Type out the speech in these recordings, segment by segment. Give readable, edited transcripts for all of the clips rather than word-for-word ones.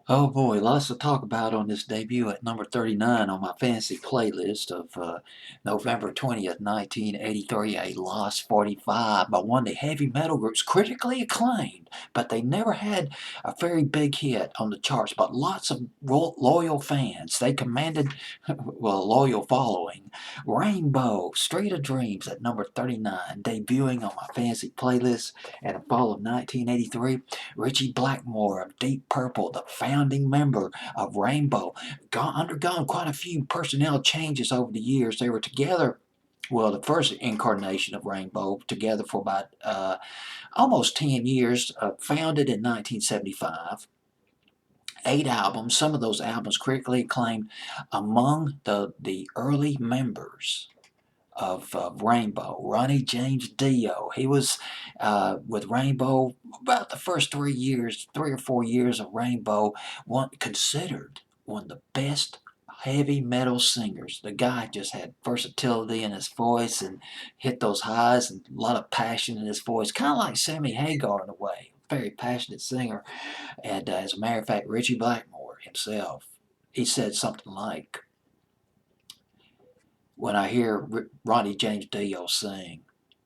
Oh boy, lots to talk about on this debut at number 39 on my fancy playlist of November 20th, 1983, a Lost 45 by one of the heavy metal groups, critically acclaimed, but they never had a very big hit on the charts, but lots of loyal fans. They commanded, well, a loyal following. Rainbow, Street of Dreams at number 39, debuting on my fancy playlist at the fall of 1983. Richie Blackmore of Deep Purple, the founding member of Rainbow, undergone quite a few personnel changes over the years. They were together, well, the first incarnation of Rainbow, together for about almost 10 years, founded in 1975. 8 albums, some of those albums critically acclaimed among the early members of Rainbow. Ronnie James Dio. He was with Rainbow about the first 3 years, 3 or 4 years of Rainbow. Considered one of the best heavy metal singers. The guy just had versatility in his voice and hit those highs and a lot of passion in his voice, kind of like Sammy Hagar in a way. Very passionate singer. And as a matter of fact, Richie Blackmore himself, he said something like, when I hear Ronnie James Dio sing,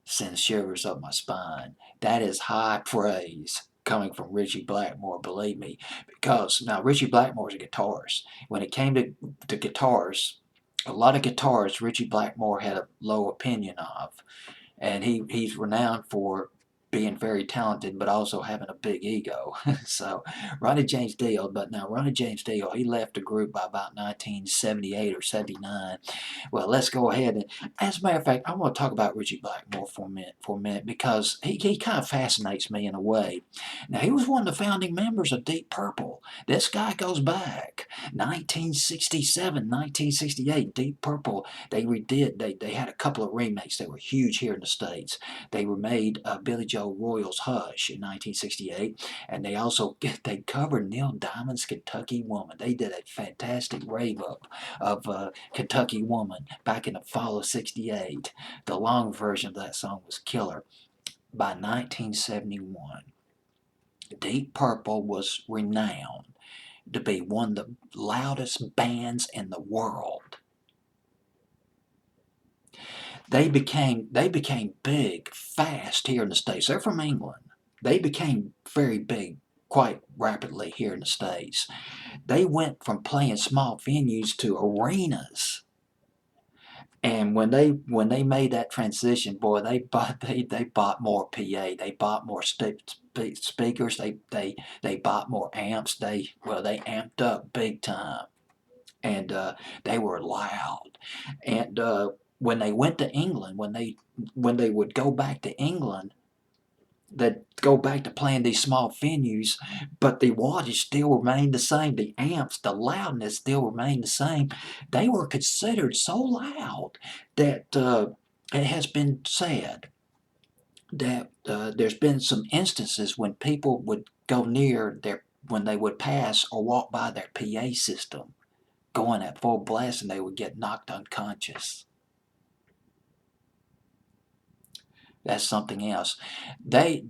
sends shivers up my spine. That is high praise coming from Richie Blackmore, believe me. Because now Richie Blackmore's a guitarist. When it came to guitars, a lot of guitars Richie Blackmore had a low opinion of. And he's renowned for being very talented, but also having a big ego. So Ronnie James Dio, but now Ronnie James Dio, he left the group by about 1978 or 79. Well, let's go ahead and, as a matter of fact, I want to talk about Richie Blackmore for a minute because he kind of fascinates me in a way. Now, he was one of the founding members of Deep Purple. This guy goes back 1967, 1968. Deep Purple, they had a couple of remakes that were huge here in the States. They were made Billy Joe Royal's Hush in 1968, and they covered Neil Diamond's Kentucky Woman. They did a fantastic rave up of Kentucky Woman back in the fall of '68. The long version of that song was killer. By 1971, Deep Purple was renowned to be one of the loudest bands in the world. They became big fast here in the States. They're from England. They became very big quite rapidly here in the States. They went from playing small venues to arenas. And when they made that transition, boy, they bought more PA, they bought more speakers, they bought more amps. They amped up big time, and they were loud. And when they went to England, when they would go back to England, they'd go back to playing these small venues, but the wattage still remained the same. The amps, the loudness still remained the same. They were considered so loud that it has been said that there's been some instances when people would go near when they would pass or walk by their PA system going at full blast and they would get knocked unconscious. That's something else. They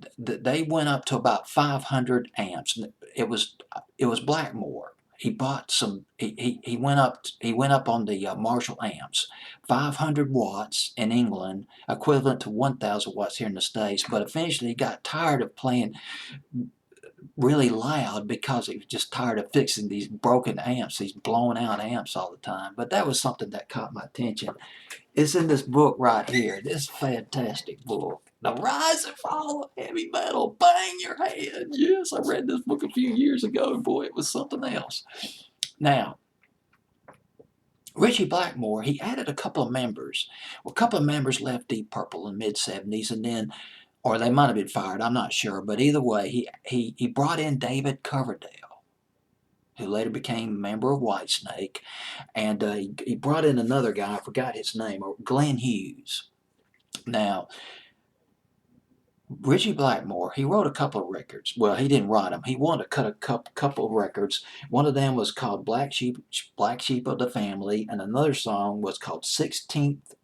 went up to about 500 amps. It was Blackmore. He bought some. He went up on the Marshall amps, 500 watts in England, equivalent to 1,000 watts here in the States. But eventually, he got tired of playing really loud because he was just tired of fixing these broken amps, these blown out amps all the time. But that was something that caught my attention. It's in this book right here. This fantastic book. The Rise and Fall of Heavy Metal. Bang your head. Yes, I read this book a few years ago. Boy, it was something else. Now, Richie Blackmore, he added a couple of members. Well, a couple of members left Deep Purple in the mid 70s, and then, or they might have been fired, I'm not sure. But either way, he brought in David Coverdale, who later became a member of Whitesnake, and he brought in another guy, I forgot his name, Glenn Hughes. Now, Richie Blackmore, he wrote a couple of records. Well, he didn't write them. He wanted to cut a couple of records. One of them was called Black Sheep of the Family, and another song was called 16th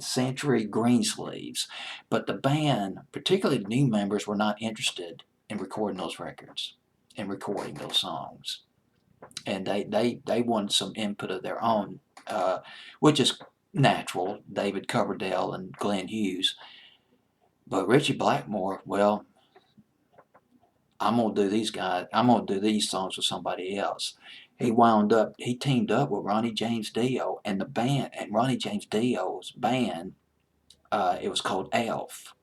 Century Greensleeves. But the band, particularly the new members, were not interested in recording those records, in recording those songs. and they wanted some input of their own, which is natural. David Coverdale and Glenn Hughes, but Richie Blackmore, well, I'm gonna do these guys. I'm gonna do these songs with somebody else. He teamed up with Ronnie James Dio and the band, and Ronnie James Dio's band. It was called Elf.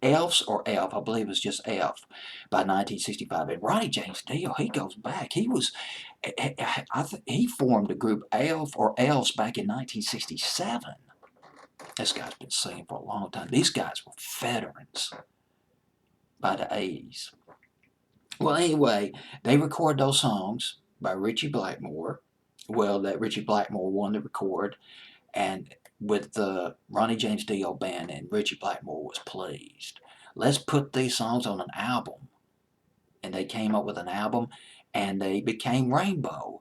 Elves or Elf, I believe it was just Elf, by 1965. And Ronnie James Dio, he goes back. He formed the group Elf or Elves back in 1967. This guy's been singing for a long time. These guys were veterans by the 80s. Well, anyway, they record those songs by Richie Blackmore. Well, that Richie Blackmore wanted to record, and with the Ronnie James Dio band, and Richie Blackmore was pleased. Let's put these songs on an album, and they came up with an album, and they became Rainbow.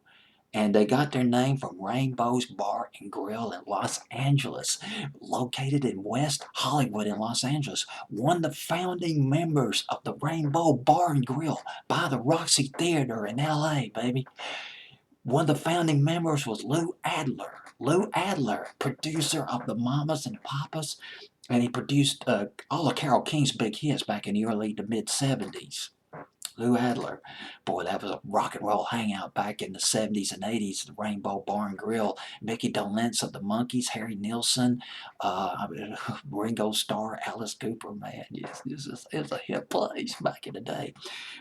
And they got their name from Rainbow's Bar and Grill in Los Angeles, located in West Hollywood in Los Angeles. One of the founding members of the Rainbow Bar and Grill by the Roxy Theater in LA, baby. One of the founding members was Lou Adler. Lou Adler, producer of the Mamas and Papas, and he produced all of Carole King's big hits back in the early to mid 70s. Lou Adler. Boy, that was a rock and roll hangout back in the 70s and 80s, the Rainbow Bar and Grill. Mickey Dolenz of the Monkees, Harry Nilsson, Ringo Starr, Alice Cooper, man. Yes, it was a hit place back in the day.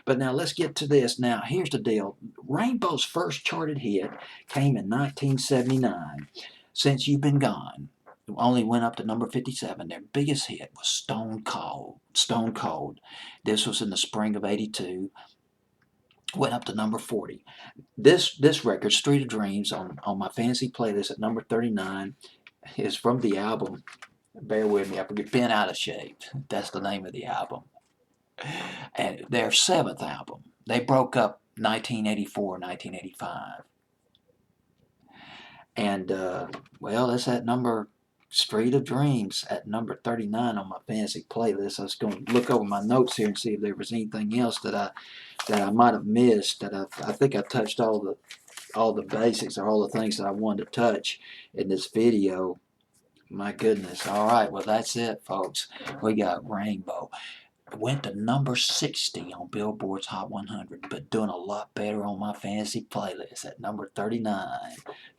But now let's get to this. Now, here's the deal. Rainbow's first charted hit came in 1979, Since You've Been Gone. Only went up to number 57. Their biggest hit was Stone Cold. Stone Cold. This was in the spring of 82. Went up to number 40. This record, Street of Dreams, on my fancy playlist at number 39, is from the album. Bear with me, I forget. Been Out of Shape. That's the name of the album. And their seventh album. They broke up 1984, 1985. And, well, that's at number Street of Dreams at number 39 on my fancy playlist. I was going to look over my notes here and see if there was anything else that I might have missed. I think I touched all the basics or all the things that I wanted to touch in this video. My goodness. All right, well, that's it, folks. We got Rainbow. Went to number 60 on Billboard's Hot 100, but doing a lot better on my fancy playlist at number 39.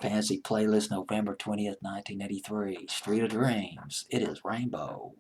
Fancy playlist, November 20th, 1983. Street of Dreams. It is Rainbow.